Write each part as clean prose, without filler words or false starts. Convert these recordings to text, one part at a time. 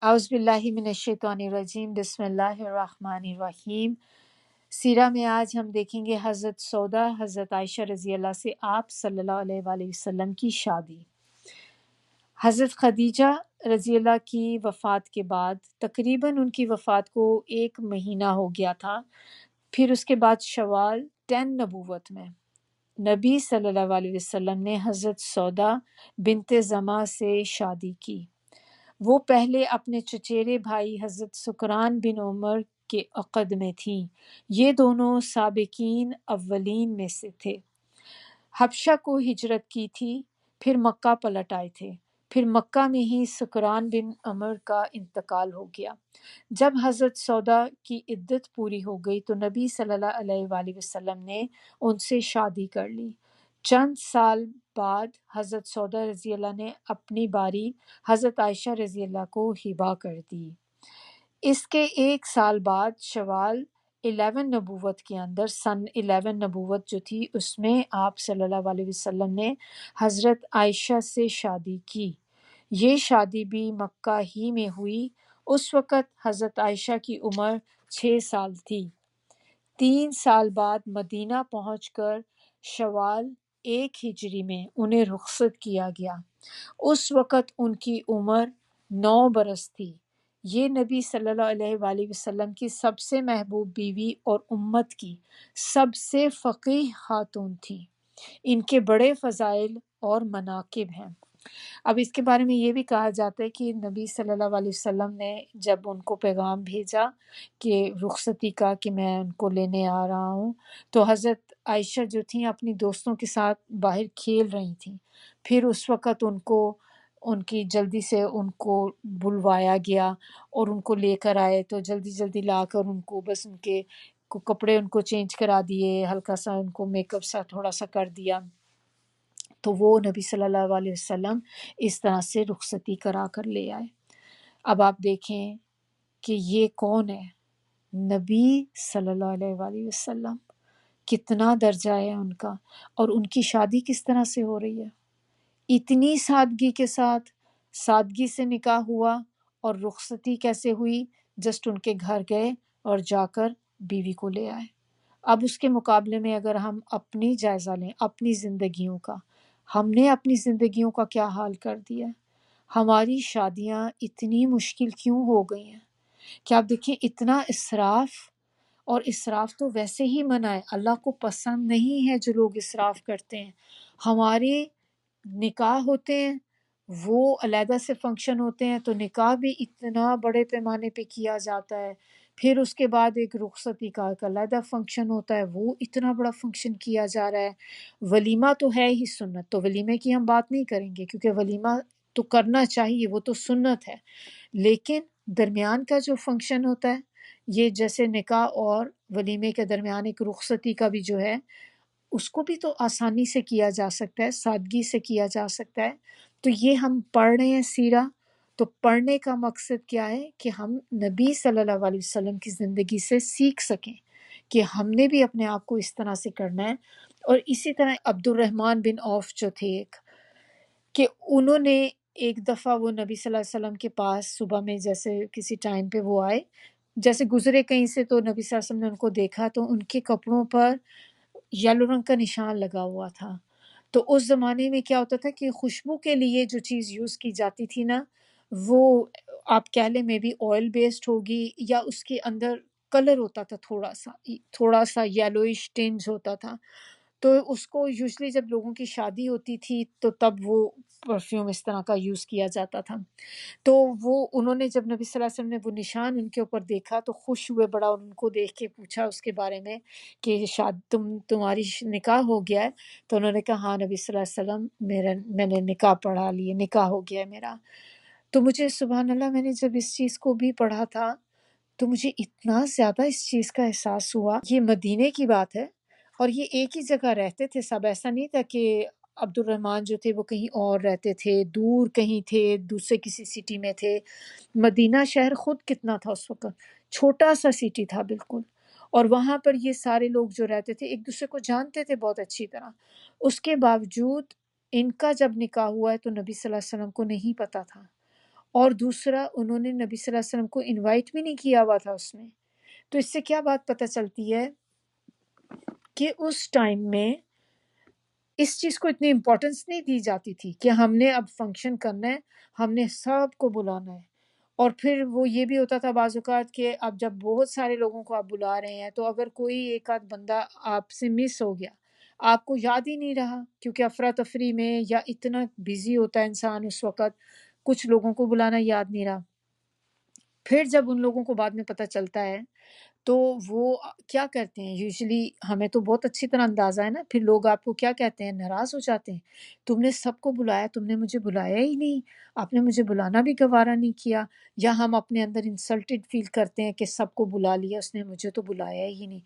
اعوذ باللہ من الشیطان الرجیم، بسم اللہ الرحمن الرحیم۔ سیرہ میں آج ہم دیکھیں گے حضرت سودا حضرت عائشہ رضی اللہ سے آپ صلی اللہ علیہ وآلہ وسلم کی شادی۔ حضرت خدیجہ رضی اللہ کی وفات کے بعد تقریباً ان کی وفات کو 1 مہینہ ہو گیا تھا، پھر اس کے بعد شوال 10 نبوت میں نبی صلی اللہ علیہ وسلم نے حضرت سودا بنت زمع سے شادی کی۔ وہ پہلے اپنے چچیرے بھائی حضرت سکران بن عمر کے عقد میں تھیں۔ یہ دونوں سابقین اولین میں سے تھے۔ حبشہ کو ہجرت کی تھی، پھر مکہ پلٹ آئے تھے۔ پھر مکہ میں ہی سکران بن عمر کا انتقال ہو گیا۔ جب حضرت سودا کی عدت پوری ہو گئی تو نبی صلی اللہ علیہ وآلہ وسلم نے ان سے شادی کر لی۔ چند سال بعد حضرت سودا رضی اللہ نے اپنی باری حضرت عائشہ رضی اللہ کو ہبہ کر دی۔ اس کے 1 سال بعد شوال 11 نبوت کے اندر سن 11 نبوت جو تھی اس میں آپ صلی اللہ علیہ وسلم نے حضرت عائشہ سے شادی کی۔ یہ شادی بھی مکہ ہی میں ہوئی۔ اس وقت حضرت عائشہ کی عمر 6 سال تھی۔ 3 سال بعد مدینہ پہنچ کر شوال 1 ہجری میں انہیں رخصت کیا گیا۔ اس وقت ان کی عمر 9 برس تھی۔ یہ نبی صلی اللہ علیہ وآلہ وسلم کی سب سے محبوب بیوی اور امت کی سب سے فقیہ خاتون تھی۔ ان کے بڑے فضائل اور مناقب ہیں۔ اب اس کے بارے میں یہ بھی کہا جاتا ہے کہ نبی صلی اللہ علیہ وسلم نے جب ان کو پیغام بھیجا کہ رخصتی کا کہ میں ان کو لینے آ رہا ہوں، تو حضرت عائشہ جو تھیں اپنی دوستوں کے ساتھ باہر کھیل رہی تھیں۔ پھر اس وقت ان کی جلدی سے ان کو بلوایا گیا اور ان کو لے کر آئے، تو جلدی جلدی لا کر ان کو بس ان کے کپڑے ان کو چینج کرا دیے، ہلکا سا ان کو میک اپ سا تھوڑا سا کر دیا، تو وہ نبی صلی اللہ علیہ وسلم اس طرح سے رخصتی کرا کر لے آئے۔ اب آپ دیکھیں کہ یہ کون ہے، نبی صلی اللہ علیہ وآلہ وسلم، کتنا درجہ ہے ان کا، اور ان کی شادی کس طرح سے ہو رہی ہے، اتنی سادگی کے ساتھ، سادگی سے نکاح ہوا، اور رخصتی کیسے ہوئی، جسٹ ان کے گھر گئے اور جا کر بیوی کو لے آئے۔ اب اس کے مقابلے میں اگر ہم اپنی جائزہ لیں اپنی زندگیوں کا، ہم نے اپنی زندگیوں کا کیا حال کر دیا ہے۔ ہماری شادیاں اتنی مشکل کیوں ہو گئی ہیں کہ آپ دیکھیں اتنا اسراف، اور اسراف تو ویسے ہی منع ہے، اللہ کو پسند نہیں ہے جو لوگ اسراف کرتے ہیں۔ ہمارے نکاح ہوتے ہیں، وہ علیحدہ سے فنکشن ہوتے ہیں، تو نکاح بھی اتنا بڑے پیمانے پہ کیا جاتا ہے، پھر اس کے بعد ایک رخصتی کا ایک علیحدہ فنکشن ہوتا ہے، وہ اتنا بڑا فنکشن کیا جا رہا ہے۔ ولیمہ تو ہے ہی سنت، تو ولیمے کی ہم بات نہیں کریں گے کیونکہ ولیمہ تو کرنا چاہیے، وہ تو سنت ہے، لیکن درمیان کا جو فنکشن ہوتا ہے، یہ جیسے نکاح اور ولیمے کے درمیان ایک رخصتی کا بھی جو ہے، اس کو بھی تو آسانی سے کیا جا سکتا ہے، سادگی سے کیا جا سکتا ہے۔ تو یہ ہم پڑھ رہے ہیں سیرہ، تو پڑھنے کا مقصد کیا ہے کہ ہم نبی صلی اللہ علیہ وسلم کی زندگی سے سیکھ سکیں کہ ہم نے بھی اپنے آپ کو اس طرح سے کرنا ہے۔ اور اسی طرح عبد الرحمن بن عوف جو تھے ایک، کہ انہوں نے ایک دفعہ وہ نبی صلی اللہ علیہ وسلم کے پاس صبح میں جیسے کسی ٹائم پہ وہ آئے، جیسے گزرے کہیں سے، تو نبی صلی اللہ علیہ وسلم نے ان کو دیکھا تو ان کے کپڑوں پر یلو رنگ کا نشان لگا ہوا تھا۔ تو اس زمانے میں کیا ہوتا تھا کہ خوشبو کے لیے جو چیز یوز کی جاتی تھی نا، وہ آپ کہہ لیں میں بھی آئل بیسڈ ہوگی، یا اس کے اندر کلر ہوتا تھا، تھوڑا سا یلوئش ٹنج ہوتا تھا، تو اس کو یوزلی جب لوگوں کی شادی ہوتی تھی تو تب وہ پرفیوم اس طرح کا یوز کیا جاتا تھا۔ تو وہ انہوں نے جب نبی صلی اللہ علیہ وسلم نے وہ نشان ان کے اوپر دیکھا تو خوش ہوئے بڑا، اور ان کو دیکھ کے پوچھا اس کے بارے میں کہ تمہاری نکاح ہو گیا ہے؟ تو انہوں نے کہا ہاں نبی صلی اللہ علیہ وسلم، میں نے نکاح پڑھا لیے، نکاح ہو گیا ہے میرا۔ تو مجھے سبحان اللہ، میں نے جب اس چیز کو بھی پڑھا تھا تو مجھے اتنا زیادہ اس چیز کا احساس ہوا، یہ مدینے کی بات ہے، اور یہ ایک ہی جگہ رہتے تھے سب، ایسا نہیں تھا کہ عبد الرحمن جو تھے وہ کہیں اور رہتے تھے، دور کہیں تھے، دوسرے کسی سٹی میں تھے۔ مدینہ شہر خود کتنا تھا اس وقت، چھوٹا سا سٹی تھا بالکل، اور وہاں پر یہ سارے لوگ جو رہتے تھے ایک دوسرے کو جانتے تھے بہت اچھی طرح۔ اس کے باوجود ان کا جب نکاح ہوا ہے تو نبی صلی اللہ علیہ وسلم کو نہیں پتا تھا، اور دوسرا انہوں نے نبی صلی اللہ علیہ وسلم کو انوائٹ بھی نہیں کیا ہوا تھا اس میں۔ تو اس سے کیا بات پتہ چلتی ہے کہ اس ٹائم میں اس چیز کو اتنی امپورٹنس نہیں دی جاتی تھی کہ ہم نے اب فنکشن کرنا ہے، ہم نے سب کو بلانا ہے۔ اور پھر وہ یہ بھی ہوتا تھا بعض اوقات کہ اب جب بہت سارے لوگوں کو آپ بلا رہے ہیں تو اگر کوئی ایک آدھ بندہ آپ سے مس ہو گیا، آپ کو یاد ہی نہیں رہا، کیونکہ افراتفری میں یا اتنا بزی ہوتا ہے انسان اس وقت، کچھ لوگوں کو بلانا یاد نہیں رہا۔ پھر جب ان لوگوں کو بعد میں پتہ چلتا ہے تو وہ کیا کرتے ہیں، یوزلی ہمیں تو بہت اچھی طرح اندازہ ہے نا، پھر لوگ آپ کو کیا کہتے ہیں، ناراض ہو جاتے ہیں، تم نے سب کو بلایا، تم نے مجھے بلایا ہی نہیں، آپ نے مجھے بلانا بھی گوارا نہیں کیا۔ یا ہم اپنے اندر انسلٹڈ فیل کرتے ہیں کہ سب کو بلا لیا اس نے، مجھے تو بلایا ہی نہیں۔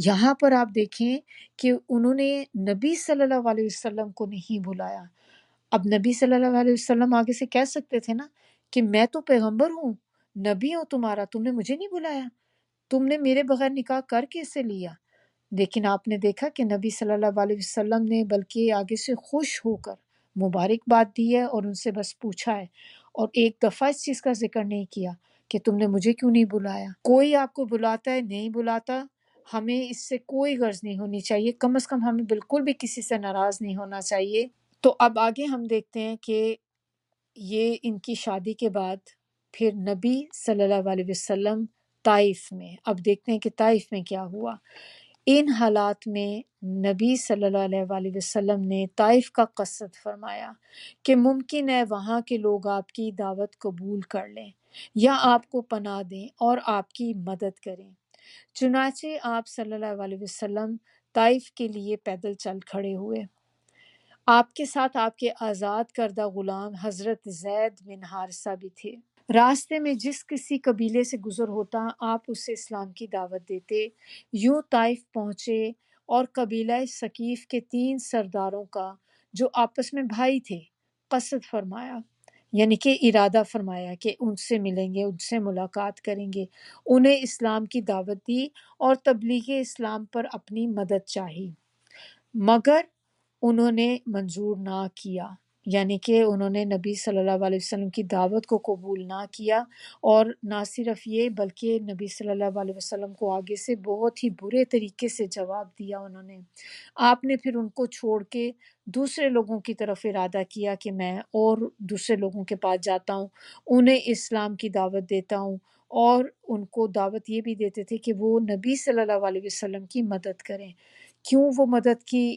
یہاں پر آپ دیکھیں کہ انہوں نے نبی صلی اللہ علیہ وسلم کو نہیں بلایا۔ اب نبی صلی اللہ علیہ وسلم آگے سے کہہ سکتے تھے نا کہ میں تو پیغمبر ہوں، نبی ہوں تمہارا، تم نے مجھے نہیں بلایا، تم نے میرے بغیر نکاح کر کیسے لیا؟ لیکن آپ نے دیکھا کہ نبی صلی اللہ علیہ وسلم نے بلکہ آگے سے خوش ہو کر مبارکباد دی ہے اور ان سے بس پوچھا ہے، اور ایک دفعہ اس چیز کا ذکر نہیں کیا کہ تم نے مجھے کیوں نہیں بلایا۔ کوئی آپ کو بلاتا ہے نہیں بلاتا، ہمیں اس سے کوئی غرض نہیں ہونی چاہیے، کم از کم ہمیں بالکل بھی کسی سے ناراض نہیں ہونا چاہیے۔ تو اب آگے ہم دیکھتے ہیں کہ یہ ان کی شادی کے بعد پھر نبی صلی اللہ علیہ وسلم طائف میں، اب دیکھتے ہیں کہ طائف میں کیا ہوا۔ ان حالات میں نبی صلی اللہ علیہ وسلم نے طائف کا قصد فرمایا کہ ممکن ہے وہاں کے لوگ آپ کی دعوت قبول کر لیں یا آپ کو پناہ دیں اور آپ کی مدد کریں۔ چنانچہ آپ صلی اللہ علیہ وسلم طائف کے لیے پیدل چل کھڑے ہوئے۔ آپ کے ساتھ آپ کے آزاد کردہ غلام حضرت زید بن حارثہ بھی تھے۔ راستے میں جس کسی قبیلے سے گزر ہوتا آپ اسے اسلام کی دعوت دیتے۔ یوں طائف پہنچے اور قبیلہ ثقیف کے 3 سرداروں کا جو آپس میں بھائی تھے قصد فرمایا، یعنی کہ ارادہ فرمایا کہ ان سے ملیں گے، ان سے ملاقات کریں گے، انہیں اسلام کی دعوت دی اور تبلیغ اسلام پر اپنی مدد چاہی، مگر انہوں نے منظور نہ کیا، یعنی کہ انہوں نے نبی صلی اللہ علیہ وسلم کی دعوت کو قبول نہ کیا۔ اور نہ صرف یہ بلکہ نبی صلی اللہ علیہ وسلم کو آگے سے بہت ہی برے طریقے سے جواب دیا انہوں نے۔ آپ نے پھر ان کو چھوڑ کے دوسرے لوگوں کی طرف ارادہ کیا کہ میں اور دوسرے لوگوں کے پاس جاتا ہوں، انہیں اسلام کی دعوت دیتا ہوں، اور ان کو دعوت یہ بھی دیتے تھے کہ وہ نبی صلی اللہ علیہ وسلم کی مدد کریں۔ کیوں وہ مدد کی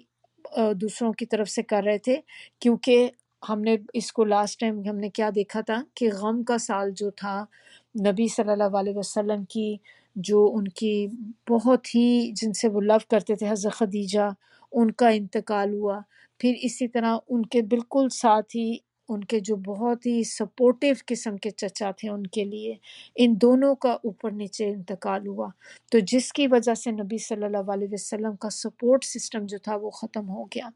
دوسروں کی طرف سے کر رہے تھے؟ کیونکہ ہم نے اس کو لاسٹ ٹائم ہم نے کیا دیکھا تھا کہ غم کا سال جو تھا، نبی صلی اللہ علیہ وسلم کی جو ان کی بہت ہی جن سے وہ لو کرتے تھے حضرت خدیجہ، ان کا انتقال ہوا۔ پھر اسی طرح ان کے بالکل ساتھ ہی ان کے جو بہت ہی سپورٹیو قسم کے چچا تھے ان کے لیے، ان دونوں کا اوپر نیچے انتقال ہوا، تو جس کی وجہ سے نبی صلی اللہ علیہ وسلم کا سپورٹ سسٹم جو تھا وہ ختم ہو گیا،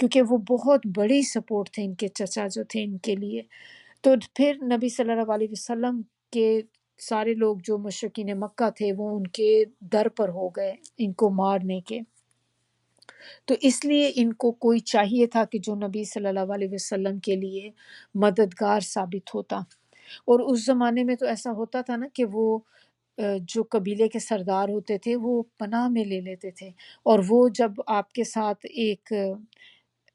کیونکہ وہ بہت بڑی سپورٹ تھے ان کے چچا جو تھے ان کے لیے۔ تو پھر نبی صلی اللہ علیہ وسلم کے سارے لوگ جو مشرکین مکہ تھے وہ ان کے در پر ہو گئے ان کو مارنے کے، تو اس لیے ان کو کوئی چاہیے تھا کہ جو نبی صلی اللہ علیہ وسلم کے لیے مددگار ثابت ہوتا۔ اور اس زمانے میں تو ایسا ہوتا تھا نا کہ وہ جو قبیلے کے سردار ہوتے تھے وہ پناہ میں لے لیتے تھے، اور وہ جب آپ کے ساتھ ایک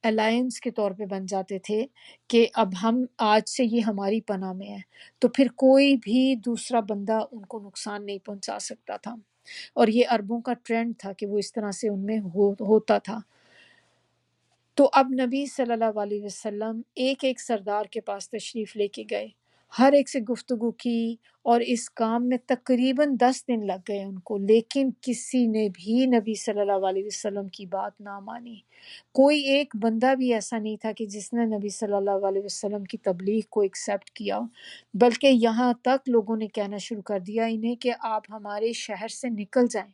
الائنس کے طور پہ بن جاتے تھے کہ اب ہم آج سے یہ ہماری پناہ میں ہے، تو پھر کوئی بھی دوسرا بندہ ان کو نقصان نہیں پہنچا سکتا تھا، اور یہ عربوں کا ٹرینڈ تھا کہ وہ اس طرح سے ان میں ہوتا تھا۔ تو اب نبی صلی اللہ علیہ وسلم ایک ایک سردار کے پاس تشریف لے کے گئے، ہر ایک سے گفتگو کی، اور اس کام میں تقریباً 10 دن لگ گئے ان کو، لیکن کسی نے بھی نبی صلی اللہ علیہ وسلم کی بات نہ مانی۔ کوئی ایک بندہ بھی ایسا نہیں تھا کہ جس نے نبی صلی اللہ علیہ وسلم کی تبلیغ کو ایکسیپٹ کیا، بلکہ یہاں تک لوگوں نے کہنا شروع کر دیا انہیں کہ آپ ہمارے شہر سے نکل جائیں،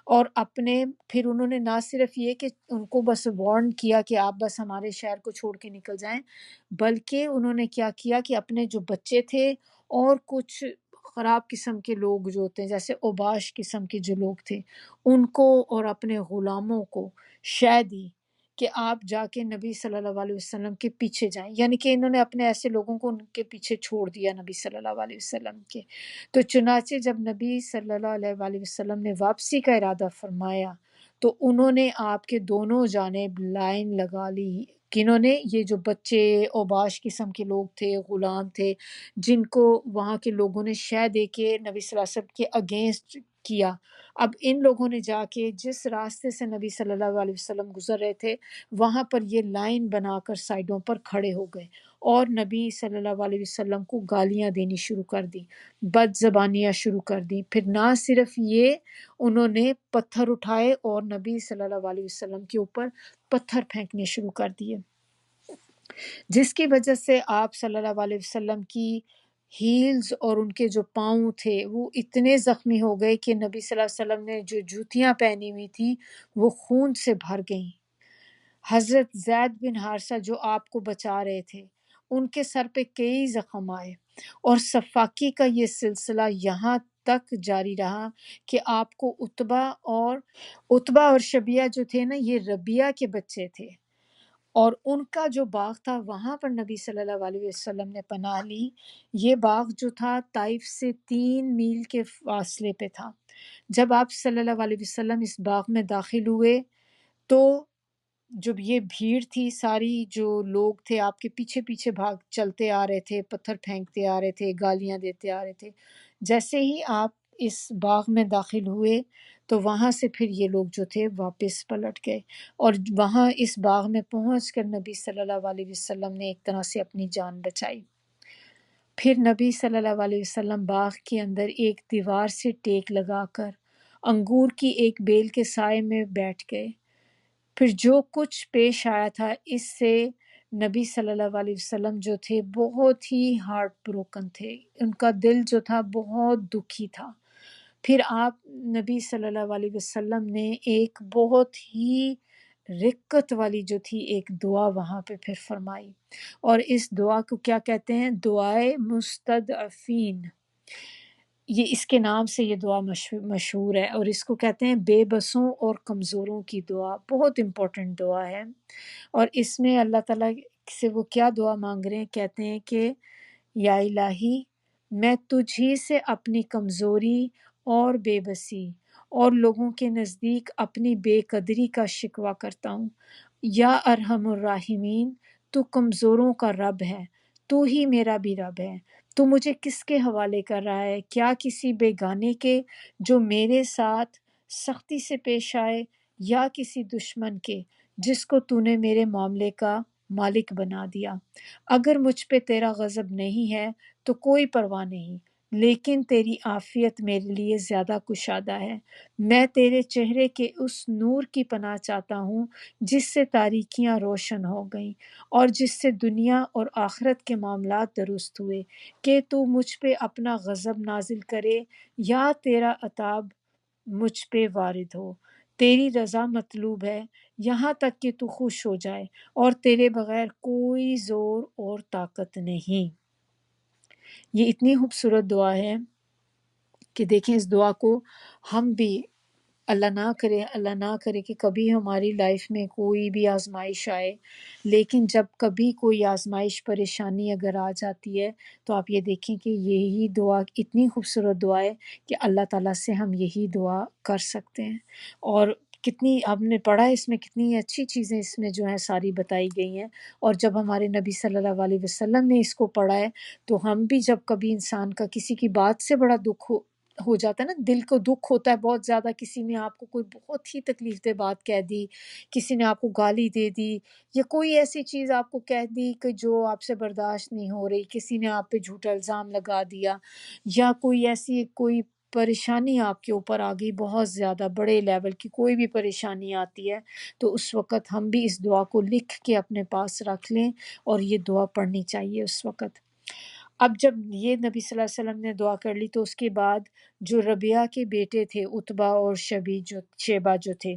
اور اپنے پھر انہوں نے نہ صرف یہ کہ ان کو بس وارن کیا کہ آپ بس ہمارے شہر کو چھوڑ کے نکل جائیں، بلکہ انہوں نے کیا کیا کہ اپنے جو بچے تھے اور کچھ خراب قسم کے لوگ جو ہوتے ہیں جیسے اوباش قسم کے جو لوگ تھے ان کو اور اپنے غلاموں کو شے دی کہ آپ جا کے نبی صلی اللہ علیہ وسلم کے پیچھے جائیں، یعنی کہ انہوں نے اپنے ایسے لوگوں کو ان کے پیچھے چھوڑ دیا نبی صلی اللہ علیہ وسلم کے۔ تو چنانچہ جب نبی صلی اللہ علیہ وسلم نے واپسی کا ارادہ فرمایا تو انہوں نے آپ کے دونوں جانب لائن لگا لی۔ کنہوں نے؟ یہ جو بچے اوباش قسم کے لوگ تھے، غلام تھے، جن کو وہاں کے لوگوں نے شے دے کے نبی صلی اللہ علیہ وسلم کے اگینسٹ کیا۔ اب ان لوگوں نے جا کے جس راستے سے نبی صلی اللہ علیہ وسلم گزر رہے تھے وہاں پر یہ لائن بنا کر سائڈوں پر کھڑے ہو گئے اور نبی صلی اللہ علیہ وسلم کو گالیاں دینی شروع کر دی، بد زبانیاں شروع کر دی۔ پھر نہ صرف یہ، انہوں نے پتھر اٹھائے اور نبی صلی اللہ علیہ وسلم کے اوپر پتھر پھینکنے شروع کر دیے، جس کی وجہ سے آپ صلی اللہ علیہ وسلم کی ہیلز اور ان کے جو پاؤں تھے وہ اتنے زخمی ہو گئے کہ نبی صلی اللہ علیہ وسلم نے جو جوتیاں پہنی ہوئی تھیں وہ خون سے بھر گئیں۔ حضرت زید بن حارثہ جو آپ کو بچا رہے تھے ان کے سر پہ کئی زخم آئے، اور صفاقی کا یہ سلسلہ یہاں تک جاری رہا کہ آپ کو اتبا اور شبیہ جو تھے نا، یہ ربیہ کے بچے تھے، اور ان کا جو باغ تھا وہاں پر نبی صلی اللہ علیہ وسلم نے پناہ لی۔ یہ باغ جو تھا طائف سے 3 میل کے فاصلے پہ تھا۔ جب آپ صلی اللہ علیہ وسلم اس باغ میں داخل ہوئے تو جب یہ بھیڑ تھی، ساری جو لوگ تھے آپ کے پیچھے پیچھے بھاگ چلتے آ رہے تھے، پتھر پھینکتے آ رہے تھے، گالیاں دیتے آ رہے تھے۔ جیسے ہی آپ اس باغ میں داخل ہوئے تو وہاں سے پھر یہ لوگ جو تھے واپس پلٹ گئے، اور وہاں اس باغ میں پہنچ کر نبی صلی اللہ علیہ وسلم نے ایک طرح سے اپنی جان بچائی۔ پھر نبی صلی اللہ علیہ وسلم باغ کے اندر ایک دیوار سے ٹیک لگا کر انگور کی ایک بیل کے سائے میں بیٹھ گئے۔ پھر جو کچھ پیش آیا تھا اس سے نبی صلی اللہ علیہ وسلم جو تھے بہت ہی ہارٹ بروکن تھے، ان کا دل جو تھا بہت دکھی تھا۔ پھر آپ نبی صلی اللہ علیہ وسلم نے ایک بہت ہی رقت والی جو تھی ایک دعا وہاں پہ پھر فرمائی، اور اس دعا کو کیا کہتے ہیں؟ دعائے مستضعفین، یہ اس کے نام سے یہ دعا مشہور ہے، اور اس کو کہتے ہیں بے بسوں اور کمزوروں کی دعا۔ بہت امپورٹنٹ دعا ہے، اور اس میں اللہ تعالیٰ سے وہ کیا دعا مانگ رہے ہیں؟ کہتے ہیں کہ یا الہی، میں تجھ ہی سے اپنی کمزوری اور بے بسی اور لوگوں کے نزدیک اپنی بے قدری کا شکوہ کرتا ہوں۔ یا ارحم الراحمین، تو کمزوروں کا رب ہے، تو ہی میرا بھی رب ہے۔ تو مجھے کس کے حوالے کر رہا ہے؟ کیا کسی بیگانے کے جو میرے ساتھ سختی سے پیش آئے، یا کسی دشمن کے جس کو تو نے میرے معاملے کا مالک بنا دیا؟ اگر مجھ پہ تیرا غضب نہیں ہے تو کوئی پرواہ نہیں، لیکن تیری عافیت میرے لیے زیادہ کشادہ ہے۔ میں تیرے چہرے کے اس نور کی پناہ چاہتا ہوں جس سے تاریکیاں روشن ہو گئیں اور جس سے دنیا اور آخرت کے معاملات درست ہوئے، کہ تو مجھ پہ اپنا غضب نازل کرے یا تیرا عتاب مجھ پہ وارد ہو۔ تیری رضا مطلوب ہے یہاں تک کہ تو خوش ہو جائے، اور تیرے بغیر کوئی زور اور طاقت نہیں۔ یہ اتنی خوبصورت دعا ہے کہ دیکھیں اس دعا کو ہم بھی، اللہ نہ کرے کہ کبھی ہماری لائف میں کوئی بھی آزمائش آئے، لیکن جب کبھی کوئی آزمائش پریشانی اگر آ جاتی ہے تو آپ یہ دیکھیں کہ یہی دعا اتنی خوبصورت دعا ہے کہ اللہ تعالیٰ سے ہم یہی دعا کر سکتے ہیں۔ اور کتنی ہم نے پڑھا ہے اس میں، کتنی اچھی چیزیں اس میں جو ہیں ساری بتائی گئی ہیں، اور جب ہمارے نبی صلی اللہ علیہ وسلم نے اس کو پڑھا ہے تو ہم بھی، جب کبھی انسان کا کسی کی بات سے بڑا دکھ ہو جاتا ہے نا، دل کو دکھ ہوتا ہے بہت زیادہ، کسی نے آپ کو کوئی بہت ہی تکلیف دہ بات کہہ دی، کسی نے آپ کو گالی دے دی، یا کوئی ایسی چیز آپ کو کہہ دی کہ جو آپ سے برداشت نہیں ہو رہی، کسی نے آپ پہ جھوٹا الزام لگا دیا، یا کوئی ایسی کوئی پریشانی آپ کے اوپر آ گئی، بہت زیادہ بڑے لیول کی کوئی بھی پریشانی آتی ہے، تو اس وقت ہم بھی اس دعا کو لکھ کے اپنے پاس رکھ لیں، اور یہ دعا پڑھنی چاہیے اس وقت۔ اب جب یہ نبی صلی اللہ علیہ وسلم نے دعا کر لی تو اس کے بعد جو ربیہ کے بیٹے تھے اتبا اور شیبہ جو تھے،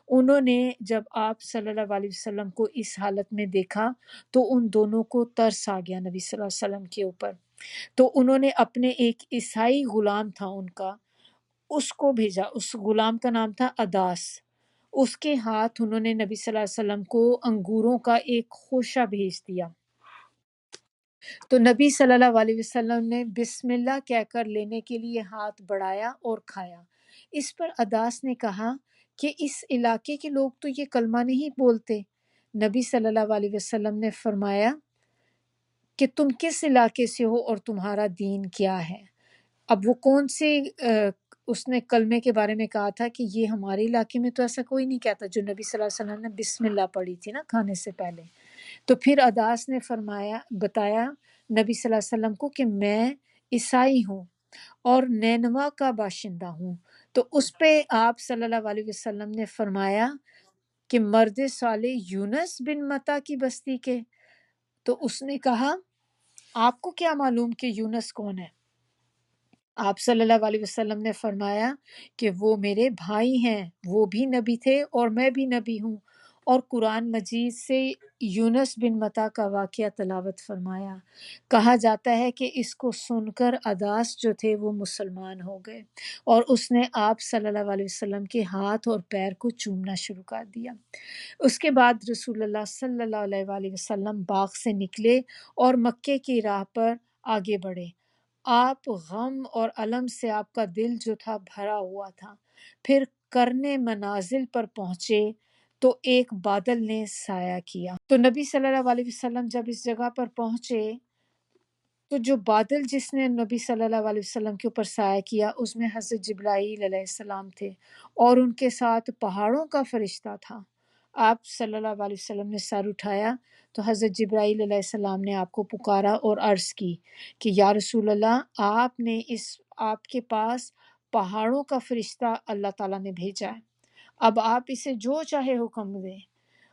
انہوں نے جب آپ صلی اللہ علیہ وسلم کو اس حالت میں دیکھا تو ان دونوں کو ترس آ گیا نبی صلی اللہ علیہ وسلم کے اوپر، تو انہوں نے اپنے ایک عیسائی غلام تھا ان کا، اس کو بھیجا۔ اس غلام کا نام تھا اداس، اس کے ہاتھ انہوں نے نبی صلی اللہ علیہ وسلم کو انگوروں کا ایک خوشہ بھیج دیا، تو نبی صلی اللہ علیہ وسلم نے بسم اللہ کہہ کر لینے کے لیے ہاتھ بڑھایا اور کھایا۔ اس پر عداس نے کہا کہ اس علاقے کے لوگ تو یہ کلمہ نہیں بولتے۔ نبی صلی اللہ علیہ وسلم نے فرمایا کہ تم کس علاقے سے ہو اور تمہارا دین کیا ہے؟ اب وہ کون سے اس نے کلمے کے بارے میں کہا تھا کہ یہ ہمارے علاقے میں تو ایسا کوئی نہیں کہتا، جو نبی صلی اللہ علیہ وسلم نے بسم اللہ پڑھی تھی نا کھانے سے پہلے۔ تو پھر عداس نے بتایا نبی صلی اللہ علیہ وسلم کو کہ میں عیسائی ہوں اور نینوا کا باشندہ ہوں۔ تو اس پہ آپ صلی اللہ علیہ وسلم نے فرمایا کہ مرد صالح یونس بن متا کی بستی کے، تو اس نے کہا آپ کو کیا معلوم کہ یونس کون ہے؟ آپ صلی اللہ علیہ وسلم نے فرمایا کہ وہ میرے بھائی ہیں، وہ بھی نبی تھے اور میں بھی نبی ہوں، اور قرآن مجید سے یونس بن متا کا واقعہ تلاوت فرمایا۔ کہا جاتا ہے کہ اس کو سن کر عداس جو تھے وہ مسلمان ہو گئے، اور اس نے آپ صلی اللہ علیہ وسلم کے ہاتھ اور پیر کو چومنا شروع کر دیا۔ اس کے بعد رسول اللہ صلی اللہ علیہ وآلہ وسلم باغ سے نکلے اور مکے کی راہ پر آگے بڑھے۔ آپ غم اور الم سے آپ کا دل جو تھا بھرا ہوا تھا۔ پھر کرنے منازل پر پہنچے تو ایک بادل نے سایہ کیا۔ تو نبی صلی اللہ علیہ وسلم جب اس جگہ پر پہنچے تو جو بادل جس نے نبی صلی اللہ علیہ وسلم کے اوپر سایہ کیا، اس میں حضرت جبرائیل علیہ السلام تھے اور ان کے ساتھ پہاڑوں کا فرشتہ تھا۔ آپ صلی اللہ علیہ وسلم نے سر اٹھایا تو حضرت جبرائیل علیہ السلام نے آپ کو پکارا اور عرض کی کہ یا رسول اللہ، آپ کے پاس پہاڑوں کا فرشتہ اللہ تعالیٰ نے بھیجا ہے، اب آپ اسے جو چاہے حکم دیں۔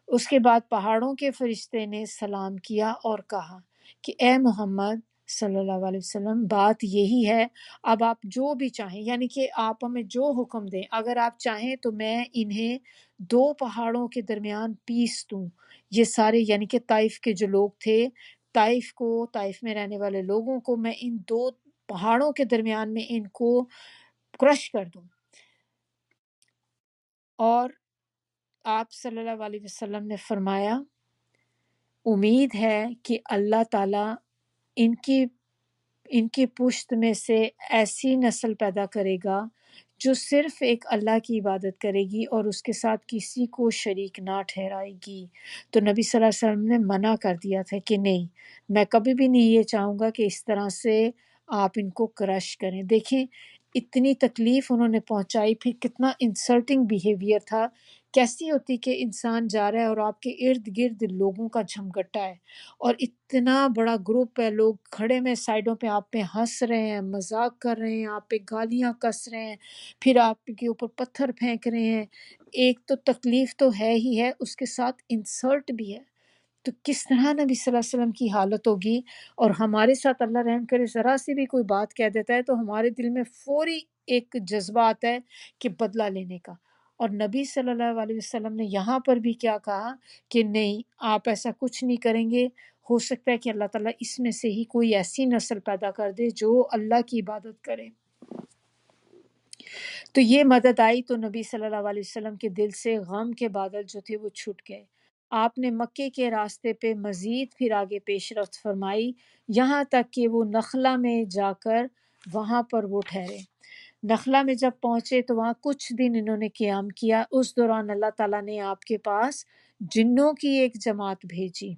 اس کے بعد پہاڑوں کے فرشتے نے سلام کیا اور کہا کہ اے محمد صلی اللہ علیہ وسلم، بات یہی ہے، اب آپ جو بھی چاہیں، یعنی کہ آپ ہمیں جو حکم دیں، اگر آپ چاہیں تو میں انہیں دو پہاڑوں کے درمیان پیس دوں۔ یہ سارے یعنی کہ طائف کے جو لوگ تھے، طائف میں رہنے والے لوگوں کو میں ان دو پہاڑوں کے درمیان میں ان کو کرش کر دوں۔ اور آپ صلی اللہ علیہ وسلم نے فرمایا امید ہے کہ اللہ تعالیٰ ان کی پشت میں سے ایسی نسل پیدا کرے گا جو صرف ایک اللہ کی عبادت کرے گی اور اس کے ساتھ کسی کو شریک نہ ٹھہرائے گی۔ تو نبی صلی اللہ علیہ وسلم نے منع کر دیا تھا کہ نہیں، میں کبھی بھی نہیں یہ چاہوں گا کہ اس طرح سے آپ ان کو کرش کریں۔ دیکھیں اتنی تکلیف انہوں نے پہنچائی، پھر کتنا انسلٹنگ بیہیویئر تھا۔ کیسی ہوتی کہ انسان جا رہا ہے اور آپ کے ارد گرد لوگوں کا جھمگٹا ہے اور اتنا بڑا گروپ ہے، لوگ کھڑے میں سائڈوں پہ آپ پہ ہنس رہے ہیں، مذاق کر رہے ہیں، آپ پہ گالیاں کس رہے ہیں، پھر آپ کے اوپر پتھر پھینک رہے ہیں۔ ایک تو تکلیف تو ہے ہی ہے، اس کے ساتھ انسلٹ بھی ہے، تو کس طرح نبی صلی اللہ علیہ وسلم کی حالت ہوگی۔ اور ہمارے ساتھ اللہ رحم کرے، ذرا سی بھی کوئی بات کہہ دیتا ہے تو ہمارے دل میں فوری ایک جذبہ آتا ہے کہ بدلہ لینے کا۔ اور نبی صلی اللہ علیہ وسلم نے یہاں پر بھی کیا کہا کہ نہیں، آپ ایسا کچھ نہیں کریں گے، ہو سکتا ہے کہ اللہ تعالیٰ اس میں سے ہی کوئی ایسی نسل پیدا کر دے جو اللہ کی عبادت کرے۔ تو یہ مدد آئی تو نبی صلی اللہ علیہ وسلم کے دل سے غم کے بادل جو تھے وہ چھٹ گئے۔ آپ نے مکے کے راستے پہ مزید پھر آگے پیش رفت فرمائی، یہاں تک کہ وہ نخلا میں جا کر وہاں پر وہ ٹھہرے۔ نخلا میں جب پہنچے تو وہاں کچھ دن انہوں نے قیام کیا۔ اس دوران اللہ تعالیٰ نے آپ کے پاس جنوں کی ایک جماعت بھیجی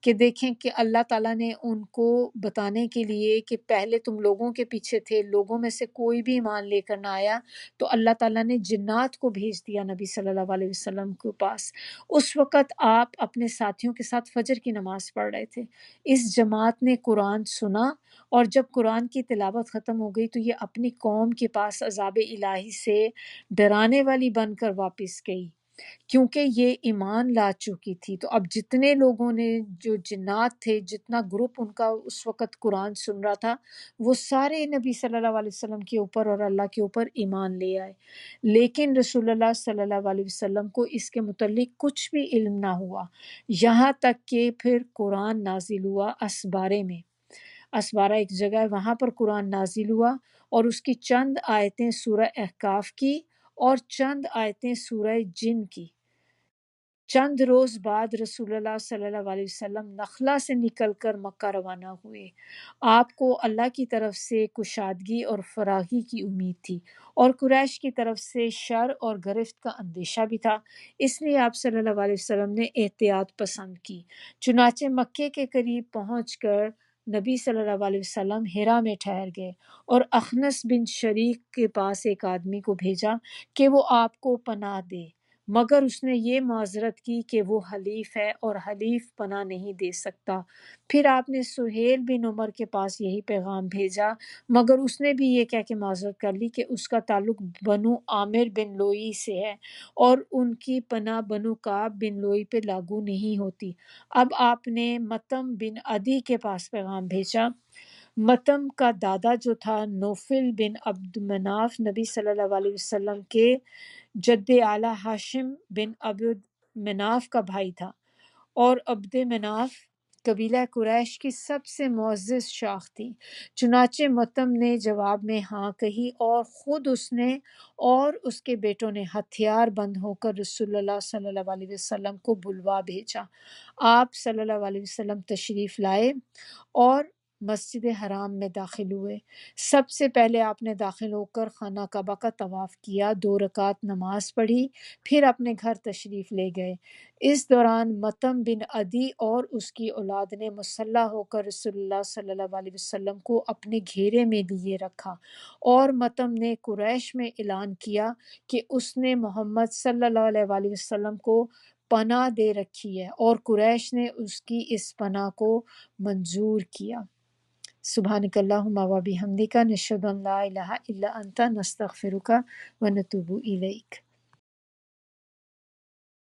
کہ دیکھیں کہ اللہ تعالیٰ نے ان کو بتانے کے لیے کہ پہلے تم لوگوں کے پیچھے تھے، لوگوں میں سے کوئی بھی ایمان لے کر نہ آیا، تو اللہ تعالیٰ نے جنات کو بھیج دیا نبی صلی اللہ علیہ وسلم کے پاس۔ اس وقت آپ اپنے ساتھیوں کے ساتھ فجر کی نماز پڑھ رہے تھے۔ اس جماعت نے قرآن سنا اور جب قرآن کی تلاوت ختم ہو گئی تو یہ اپنی قوم کے پاس عذاب الہی سے ڈرانے والی بن کر واپس گئی، کیونکہ یہ ایمان لا چکی تھی۔ تو اب جتنے لوگوں نے، جو جنات تھے، جتنا گروپ ان کا اس وقت قرآن سن رہا تھا، وہ سارے نبی صلی اللہ علیہ وسلم کے اوپر اور اللہ کے اوپر ایمان لے آئے، لیکن رسول اللہ صلی اللہ علیہ وسلم کو اس کے متعلق کچھ بھی علم نہ ہوا، یہاں تک کہ پھر قرآن نازل ہوا اسبارے میں۔ اسبارہ ایک جگہ ہے، وہاں پر قرآن نازل ہوا اور اس کی چند آیتیں سورہ احقاف کی اور چند آیتیں سورہ جن کی۔ چند روز بعد رسول اللہ صلی اللہ علیہ وسلم نخلا سے نکل کر مکہ روانہ ہوئے۔ آپ کو اللہ کی طرف سے کشادگی اور فراخی کی امید تھی، اور قریش کی طرف سے شر اور گرفت کا اندیشہ بھی تھا، اس لیے آپ صلی اللہ علیہ وسلم نے احتیاط پسند کی۔ چنانچہ مکے کے قریب پہنچ کر نبی صلی اللہ علیہ وسلم حرا میں ٹھہر گئے، اور اخنس بن شریک کے پاس ایک آدمی کو بھیجا کہ وہ آپ کو پناہ دے، مگر اس نے یہ معذرت کی کہ وہ حلیف ہے اور حلیف پناہ نہیں دے سکتا۔ پھر آپ نے سہیل بن عمر کے پاس یہی پیغام بھیجا، مگر اس نے بھی یہ کہہ کے معذرت کر لی کہ اس کا تعلق بنو عامر بن لوئی سے ہے، اور ان کی پناہ بنو کعب بن لوئی پہ لاگو نہیں ہوتی۔ اب آپ نے متم بن عدی کے پاس پیغام بھیجا۔ متم کا دادا جو تھا نوفل بن عبد مناف نبی صلی اللہ علیہ وسلم کے جد اعلیٰ ہاشم بن عبد مناف کا بھائی تھا، اور عبد مناف قبیلہ قریش کی سب سے معزز شاخ تھی۔ چنانچہ متم نے جواب میں ہاں کہی، اور خود اس نے اور اس کے بیٹوں نے ہتھیار بند ہو کر رسول اللہ صلی اللہ علیہ وسلم کو بلوا بھیجا۔ آپ صلی اللہ علیہ وسلم تشریف لائے اور مسجد حرام میں داخل ہوئے۔ سب سے پہلے آپ نے داخل ہو کر خانہ کعبہ کا طواف کیا، 2 رکعت نماز پڑھی، پھر اپنے گھر تشریف لے گئے۔ اس دوران متم بن عدی اور اس کی اولاد نے مسلح ہو کر رسول اللہ صلی اللہ علیہ وسلم کو اپنے گھیرے میں لیے رکھا، اور متم نے قریش میں اعلان کیا کہ اس نے محمد صلی اللہ علیہ وآلہ وسلم کو پناہ دے رکھی ہے، اور قریش نے اس کی اس پناہ کو منظور کیا۔ سبحانک اللہم و بحمدک، نشہد ان لا الہ الا انت، نستغفرک و نتوب الیک۔